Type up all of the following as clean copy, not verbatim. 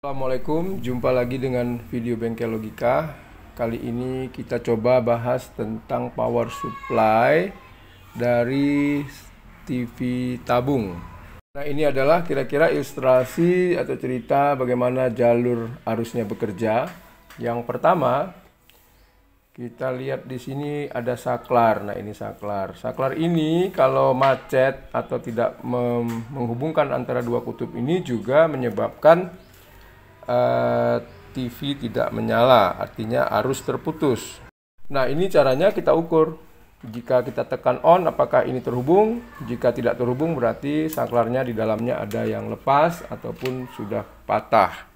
Assalamualaikum, jumpa lagi dengan video Bengkel Logika. Kali ini kita coba bahas tentang power supply dari TV tabung. Nah, ini adalah kira-kira ilustrasi atau cerita bagaimana jalur arusnya bekerja. Yang pertama, kita lihat di sini ada saklar. Nah, ini saklar. Saklar ini kalau macet atau tidak menghubungkan antara dua kutub ini juga menyebabkan TV tidak menyala, artinya arus terputus. Nah, ini caranya kita ukur. Jika kita tekan on, apakah ini terhubung? Jika tidak terhubung, berarti saklarnya di dalamnya ada yang lepas ataupun sudah patah.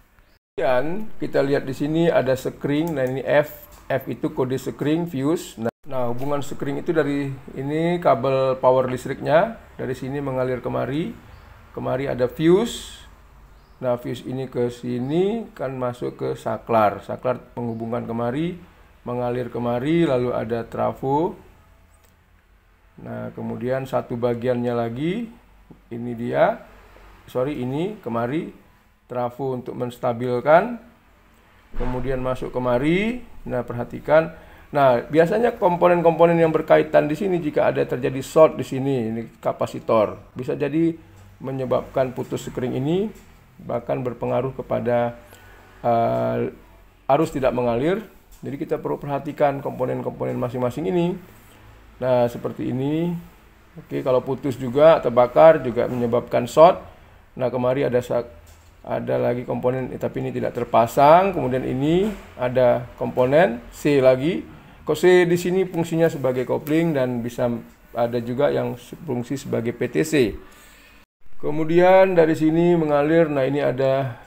Kemudian kita lihat di sini ada sekring. Nah, ini F. F itu kode sekring fuse. Nah, hubungan sekring itu dari ini kabel power listriknya, dari sini mengalir kemari. Kemari ada fuse. Nah, fuse ini ke sini kan masuk ke saklar. Saklar menghubungkan kemari, mengalir kemari, lalu ada trafo. Nah, kemudian satu bagiannya lagi, ini dia. Ini kemari, trafo untuk menstabilkan. Kemudian masuk kemari. Nah, perhatikan. Nah, biasanya komponen-komponen yang berkaitan di sini jika ada terjadi short di sini, ini kapasitor, bisa jadi menyebabkan putus sekring ini, bahkan berpengaruh kepada arus tidak mengalir. Jadi kita perlu perhatikan komponen-komponen masing-masing ini. Nah, seperti ini. Oke, kalau putus juga, terbakar juga menyebabkan short. Nah, kemari ada lagi komponen, tapi ini tidak terpasang. Kemudian ini ada komponen C lagi. C di sini fungsinya sebagai kopling dan bisa ada juga yang fungsi sebagai PTC. Kemudian dari sini mengalir. Nah, ini ada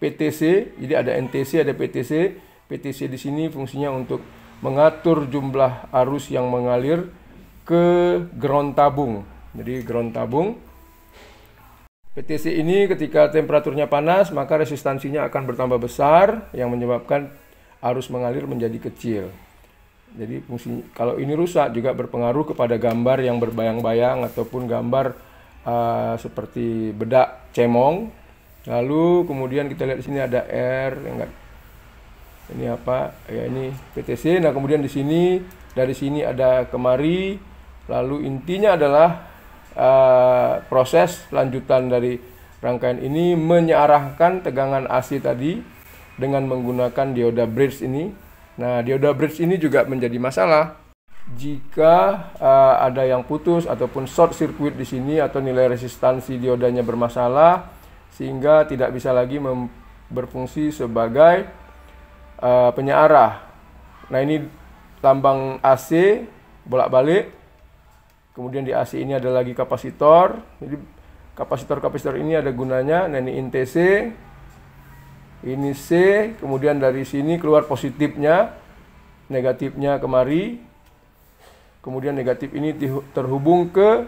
PTC, jadi ada NTC, ada PTC. PTC di sini fungsinya untuk mengatur jumlah arus yang mengalir ke ground tabung. Jadi ground tabung. PTC ini ketika temperaturnya panas, maka resistansinya akan bertambah besar yang menyebabkan arus mengalir menjadi kecil. Jadi fungsi kalau ini rusak juga berpengaruh kepada gambar yang berbayang-bayang ataupun gambar seperti bedak cemong. Lalu kemudian kita lihat di sini ada R, ini apa? Ya, ini PTC. Nah, kemudian di sini, dari sini ada kemari. Lalu intinya adalah proses lanjutan dari rangkaian ini menyearahkan tegangan AC tadi dengan menggunakan dioda bridge ini. Nah, dioda bridge ini juga menjadi masalah jika ada yang putus ataupun short circuit di sini atau nilai resistansi diodanya bermasalah sehingga tidak bisa lagi berfungsi sebagai penyearah. Nah, ini lambang AC bolak-balik. Kemudian di AC ini ada lagi kapasitor. Jadi kapasitor ini ada gunanya. Nah, ini NTC, ini C. Kemudian dari sini keluar positifnya, negatifnya kemari. Kemudian negatif ini terhubung ke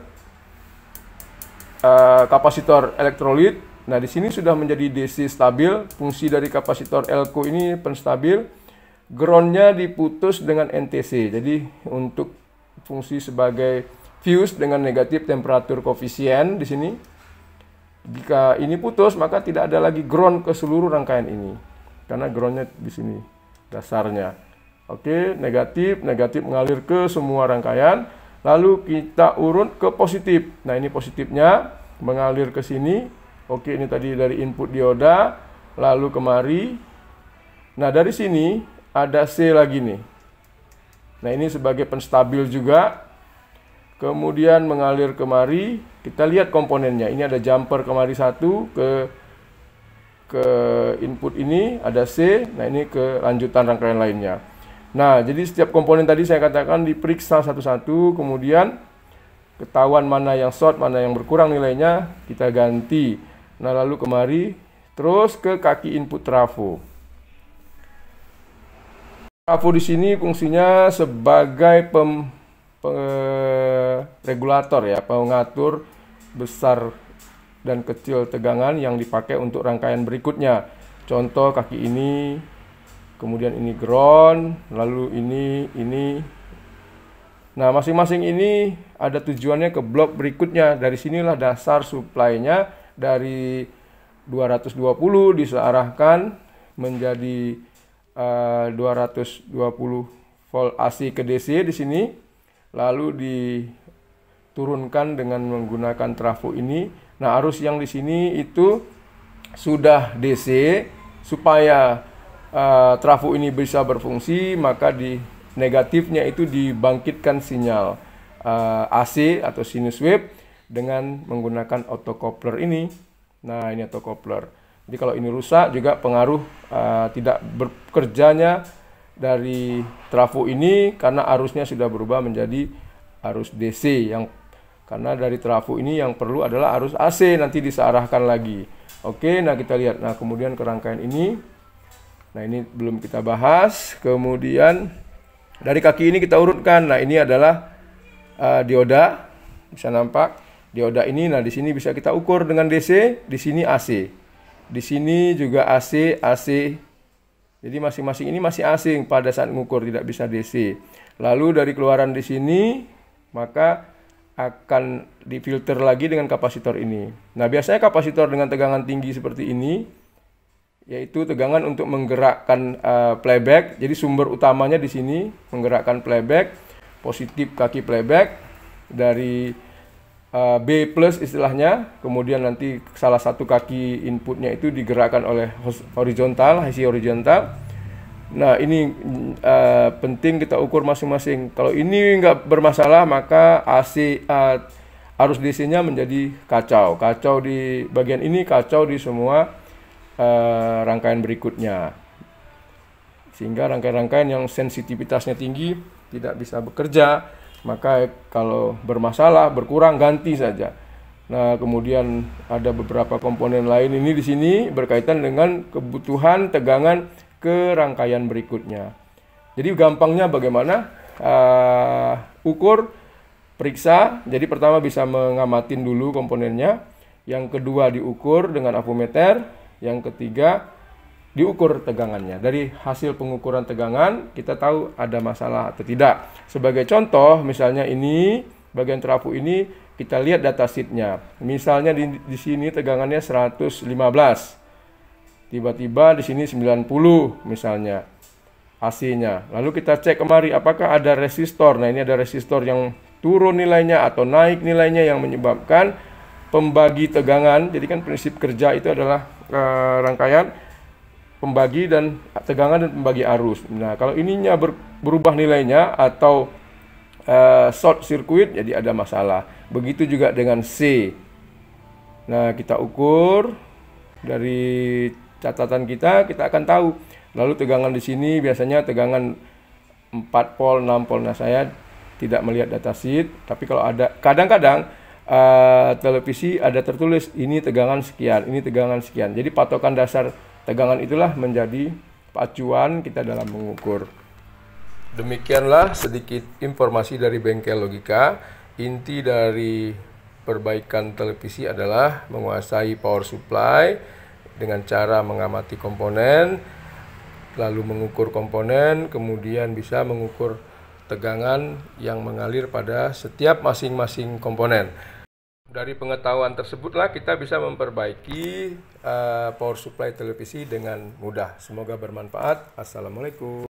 kapasitor elektrolit. Nah, di sini sudah menjadi DC stabil. Fungsi dari kapasitor elko ini penstabil. Groundnya diputus dengan NTC. Jadi untuk fungsi sebagai fuse dengan negatif temperatur koefisien di sini. Jika ini putus, maka tidak ada lagi ground ke seluruh rangkaian ini. Karena groundnya di sini dasarnya. Oke, negatif mengalir ke semua rangkaian. Lalu kita urut ke positif. Nah, ini positifnya mengalir ke sini. Oke, ini tadi dari input dioda, lalu kemari. Nah, dari sini ada C lagi nih. Nah, ini sebagai penstabil juga. Kemudian mengalir kemari. Kita lihat komponennya. Ini ada jumper kemari satu ke input ini, ada C. Nah, ini ke lanjutan rangkaian lainnya. Nah, jadi setiap komponen tadi saya katakan diperiksa satu-satu, kemudian ketahuan mana yang short, mana yang berkurang nilainya, kita ganti. Nah, lalu kemari, terus ke kaki input trafo. Trafo di sini fungsinya sebagai regulator ya, pengatur besar dan kecil tegangan yang dipakai untuk rangkaian berikutnya. Contoh kaki ini. Kemudian ini ground, lalu ini. Nah, masing-masing ini ada tujuannya ke blok berikutnya. Dari sinilah dasar supply-nya dari 220 disearahkan menjadi 220 volt AC ke DC di sini, lalu diturunkan dengan menggunakan trafo ini. Nah, arus yang di sini itu sudah DC. Supaya trafo ini bisa berfungsi, maka di negatifnya itu dibangkitkan sinyal AC atau sinus wave dengan menggunakan autocoupler ini. Nah, ini autocoupler. Jadi kalau ini rusak juga pengaruh tidak bekerjanya dari trafo ini, karena arusnya sudah berubah menjadi arus DC, yang karena dari trafo ini yang perlu adalah arus AC, nanti disearahkan lagi. Oke, nah kita lihat. Nah, kemudian ke rangkaian ini. Nah, ini belum kita bahas. Kemudian dari kaki ini kita urutkan. Nah, ini adalah dioda. Bisa nampak dioda ini. Nah, di sini bisa kita ukur dengan DC, di sini AC. Di sini juga AC, AC. Jadi masing-masing ini masih AC pada saat mengukur, tidak bisa DC. Lalu dari keluaran di sini, maka akan difilter lagi dengan kapasitor ini. Nah, biasanya kapasitor dengan tegangan tinggi seperti ini, yaitu tegangan untuk menggerakkan playback. Jadi sumber utamanya di sini menggerakkan playback, positif kaki playback dari B plus istilahnya, kemudian nanti salah satu kaki inputnya itu digerakkan oleh horizontal, IC horizontal. Nah, ini penting kita ukur masing-masing. Kalau ini nggak bermasalah, maka AC arus DC-nya menjadi kacau. Kacau di bagian ini, kacau di semua rangkaian berikutnya. Sehingga rangkaian-rangkaian yang sensitivitasnya tinggi tidak bisa bekerja. Maka kalau bermasalah, berkurang, ganti saja. Nah, kemudian ada beberapa komponen lain ini di sini berkaitan dengan kebutuhan tegangan ke rangkaian berikutnya. Jadi gampangnya bagaimana? Ukur, periksa. Jadi pertama bisa mengamatin dulu komponennya. Yang kedua diukur dengan avometer. Yang ketiga diukur tegangannya. Dari hasil pengukuran tegangan kita tahu ada masalah atau tidak. Sebagai contoh, misalnya ini bagian trafo ini kita lihat datasheetnya. Misalnya di sini tegangannya 115. Tiba-tiba di sini 90 misalnya AC-nya. Lalu kita cek kemari apakah ada resistor. Nah, ini ada resistor yang turun nilainya atau naik nilainya yang menyebabkan pembagi tegangan. Jadi kan prinsip kerja itu adalah rangkaian pembagi dan tegangan dan pembagi arus. Nah, kalau ininya berubah nilainya atau short circuit, jadi ada masalah. Begitu juga dengan C. Nah, kita ukur dari catatan kita akan tahu. Lalu tegangan di sini biasanya tegangan 4 volt, 6 volt. Nah, saya tidak melihat datasheet, tapi kalau ada kadang-kadang televisi ada tertulis ini tegangan sekian, ini tegangan sekian. Jadi patokan dasar tegangan itulah menjadi acuan kita dalam mengukur. Demikianlah sedikit informasi dari Bengkel Logika. Inti dari perbaikan televisi adalah menguasai power supply dengan cara mengamati komponen, lalu mengukur komponen, kemudian bisa mengukur tegangan yang mengalir pada setiap masing-masing komponen. Dari pengetahuan tersebutlah kita bisa memperbaiki power supply televisi dengan mudah. Semoga bermanfaat. Assalamualaikum.